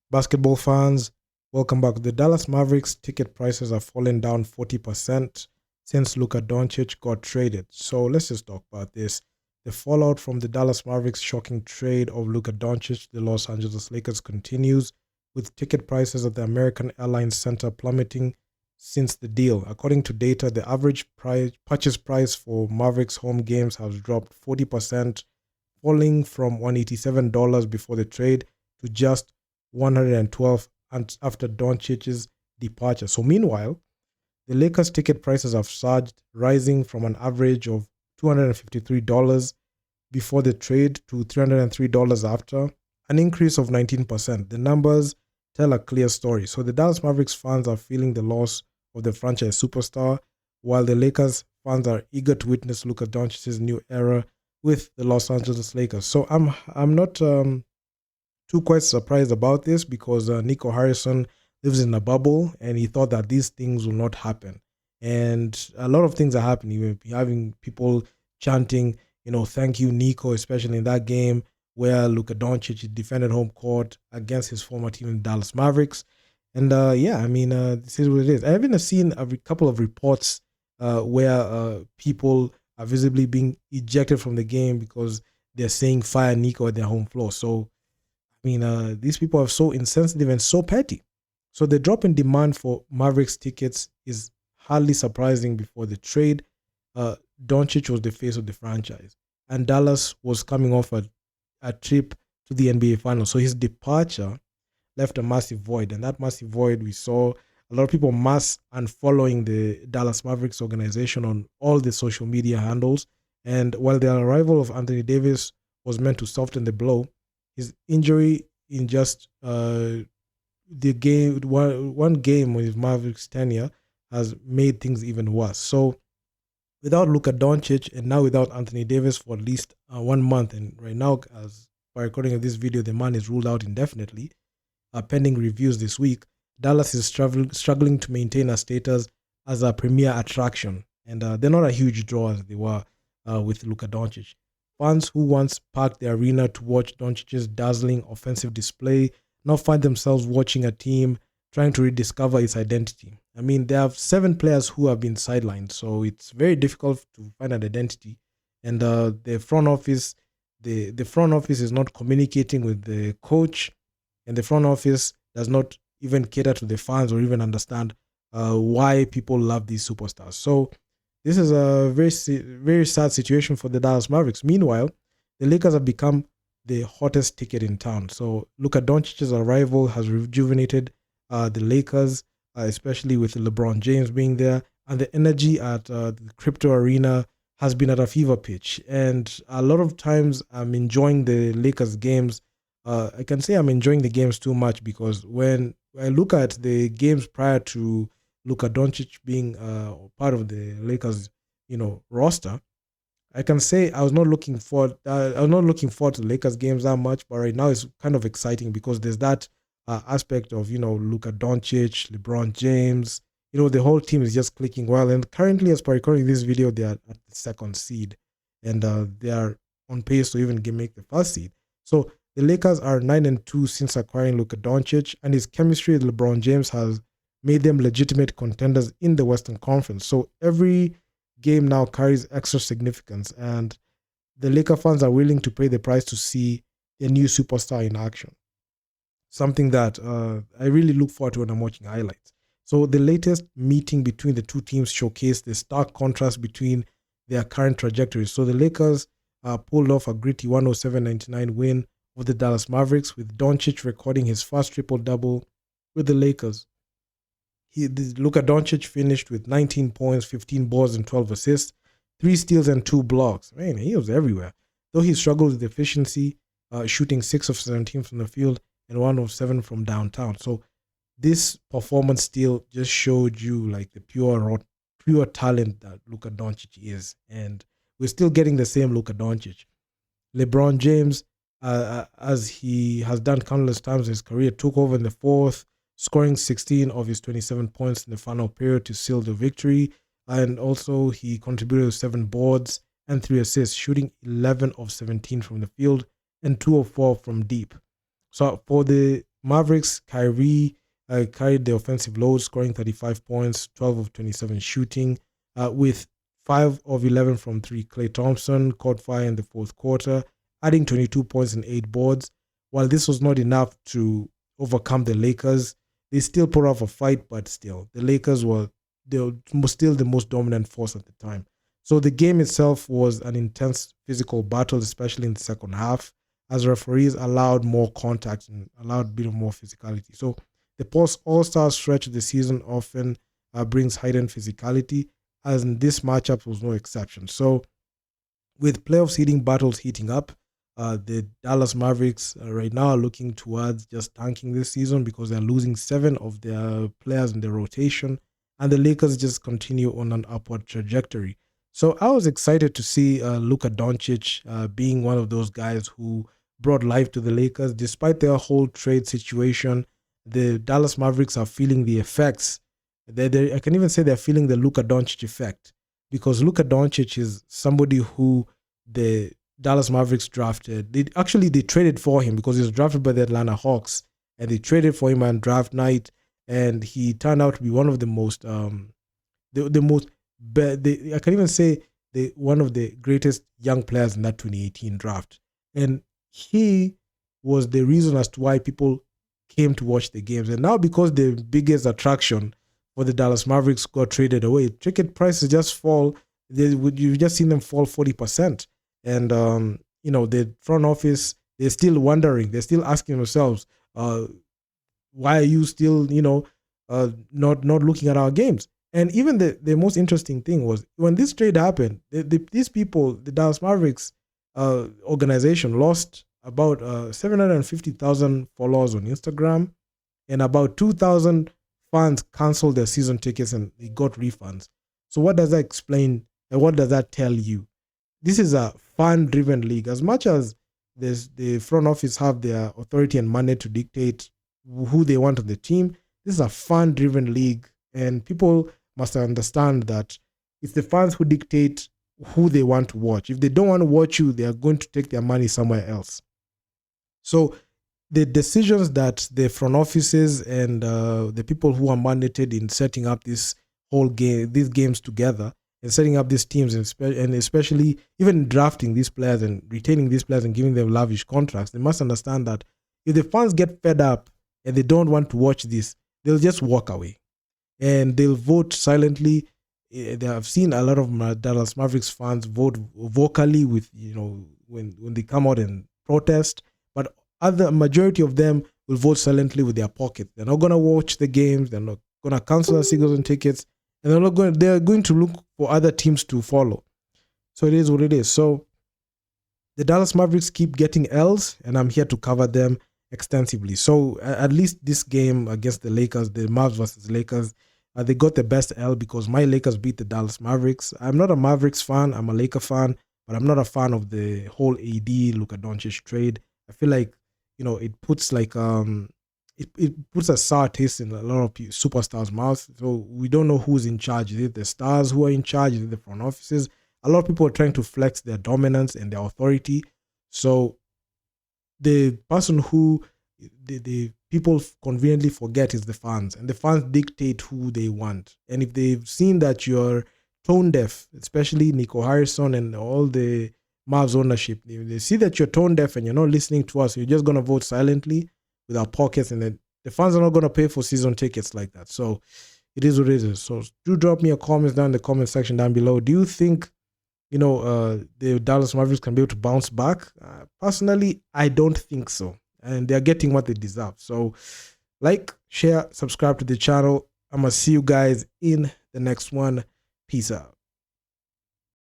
Basketball fans, welcome back. The Dallas Mavericks ticket prices have fallen down 40% since Luka Doncic got traded. So let's just talk about this. The fallout from the Dallas Mavericks' shocking trade of Luka Doncic to the Los Angeles Lakers continues, with ticket prices at the American Airlines Center plummeting since the deal. According to data, the average purchase price for Mavericks home games has dropped 40%, falling from $187 before the trade to just 112 and after Doncic's departure. So meanwhile, the Lakers ticket prices have surged, rising from an average of $253 before the trade to $303 after, an increase of 19%. The numbers tell a clear story. So the Dallas Mavericks fans are feeling the loss of the franchise superstar, while the Lakers fans are eager to witness Luka Doncic's new era with the Los Angeles Lakers. So I'm not too quite surprised about this because Nico Harrison lives in a bubble and he thought that these things will not happen. And a lot of things are happening. We're having people chanting, thank you, Nico, especially in that game where Luka Doncic defended home court against his former team, the Dallas Mavericks. And this is what it is. I've even seen a couple of reports where people are visibly being ejected from the game because they're saying fire Nico at their home floor. So, these people are so insensitive and so petty. So the drop in demand for Mavericks tickets is hardly surprising. Before the trade, Doncic was the face of the franchise, and Dallas was coming off a trip to the NBA Finals. So his departure left a massive void, and that massive void, we saw a lot of people mass unfollowing the Dallas Mavericks organization on all the social media handles. And while the arrival of Anthony Davis was meant to soften the blow, his injury in just the game, one game with Mavericks tenure, has made things even worse. So without Luka Doncic and now without Anthony Davis for at least 1 month, and right now, as by recording of this video, the man is ruled out indefinitely, pending reviews this week, Dallas is struggling to maintain a status as a premier attraction, and they're not a huge draw as they were with Luka Doncic. Fans who once packed the arena to watch Doncic's dazzling offensive display now find themselves watching a team trying to rediscover its identity. They have 7 players who have been sidelined, so it's very difficult to find an identity. And the front office is not communicating with the coach, and the front office does not even cater to the fans or even understand why people love these superstars. So this is a very, very sad situation for the Dallas Mavericks. Meanwhile, the Lakers have become the hottest ticket in town. So Luka Doncic's arrival has rejuvenated the Lakers, especially with LeBron James being there. And the energy at the Crypto Arena has been at a fever pitch. And a lot of times I'm enjoying the Lakers games. I can say I'm enjoying the games too much because when I look at the games prior to Luka Doncic being part of the Lakers, roster, I can say I was not looking forward to the Lakers games that much, but right now it's kind of exciting because there's that aspect of Luka Doncic, LeBron James. The whole team is just clicking well, and currently, as per recording this video, they are at the 2nd seed, and they are on pace to even make the 1st seed. So the Lakers are 9-2 since acquiring Luka Doncic, and his chemistry with LeBron James has made them legitimate contenders in the Western Conference. So every game now carries extra significance, and the Laker fans are willing to pay the price to see a new superstar in action. Something that I really look forward to when I'm watching highlights. So the latest meeting between the two teams showcased the stark contrast between their current trajectories. So the Lakers pulled off a gritty 107-99 win over the Dallas Mavericks, with Doncic recording his first triple-double with the Lakers. Luka Doncic finished with 19 points, 15 boards, and 12 assists, 3 steals, and 2 blocks. Man, he was everywhere. Though he struggled with efficiency, shooting 6 of 17 from the field and 1 of 7 from downtown. So this performance still just showed you like the pure talent that Luka Doncic is. And we're still getting the same Luka Doncic. LeBron James, as he has done countless times in his career, took over in the 4th, scoring 16 of his 27 points in the final period to seal the victory. And also he contributed 7 boards and 3 assists, shooting 11 of 17 from the field and 2 of 4 from deep. So for the Mavericks, Kyrie carried the offensive load, scoring 35 points, 12 of 27 shooting, with 5 of 11 from 3. Klay Thompson caught fire in the fourth quarter, adding 22 points and 8 boards. While this was not enough to overcome the Lakers, they still put off a fight, but still, the Lakers were still the most dominant force at the time. So the game itself was an intense physical battle, especially in the second half, as referees allowed more contact and allowed a bit of more physicality. So the post All-Star stretch of the season often brings heightened physicality, as in this matchup was no exception. So with playoff seeding battles heating up, the Dallas Mavericks right now are looking towards just tanking this season because they're losing 7 of their players in the rotation, and the Lakers just continue on an upward trajectory. So I was excited to see Luka Doncic being one of those guys who brought life to the Lakers. Despite their whole trade situation, the Dallas Mavericks are feeling the effects. I can even say they're feeling the Luka Doncic effect, because Luka Doncic is somebody who the Dallas Mavericks drafted. They traded for him because he was drafted by the Atlanta Hawks, and they traded for him on draft night, and he turned out to be one of the most I can even say one of the greatest young players in that 2018 draft. And he was the reason as to why people came to watch the games. And now, because the biggest attraction for the Dallas Mavericks got traded away, ticket prices just fall. You've just seen them fall 40%. And, the front office, they're still wondering. They're still asking themselves, why are you still, not looking at our games? And even the most interesting thing was when this trade happened, these people, the Dallas Mavericks organization, lost about 750,000 followers on Instagram, and about 2,000 fans canceled their season tickets and they got refunds. So what does that explain and what does that tell you? This is a fan-driven league. As much as the front office have their authority and money to dictate who they want on the team, this is a fan-driven league, and people must understand that it's the fans who dictate who they want to watch. If they don't want to watch you, they are going to take their money somewhere else. So the decisions that the front offices and the people who are mandated in setting up these games together and setting up these teams, and especially even drafting these players and retaining these players and giving them lavish contracts, they must understand that if the fans get fed up and they don't want to watch this, they'll just walk away and they'll vote silently. I've seen a lot of Dallas Mavericks fans vote vocally with, when they come out and protest, but other majority of them will vote silently with their pocket. They're not going to watch the games. They're not going to cancel their season tickets, and they're going to look for other teams to follow. So it is what it is. So the Dallas Mavericks keep getting L's, and I'm here to cover them extensively. So at least this game against the Lakers, the Mavs versus Lakers, they got the best L because my Lakers beat the Dallas Mavericks. I'm not a Mavericks fan. I'm a Laker fan, but I'm not a fan of the whole AD Luka Doncic trade. I feel like, it puts it puts a sour taste in a lot of superstars' mouths. So we don't know who's in charge. Is it the stars who are in charge? Is it the front offices? A lot of people are trying to flex their dominance and their authority. So the person who the people conveniently forget is the fans, and the fans dictate who they want. And if they've seen that you're tone deaf, especially Nico Harrison and all the Mavs ownership, if they see that you're tone deaf and you're not listening to us, you're just going to vote silently with our pockets, and then the fans are not going to pay for season tickets like that. So it is what it is. So do drop me a comment down in the comment section down below. Do you think the Dallas Mavericks can be able to bounce back? Personally, I don't think so. And they're getting what they deserve. So like, share, subscribe to the channel. I'm going to see you guys in the next one. Peace out.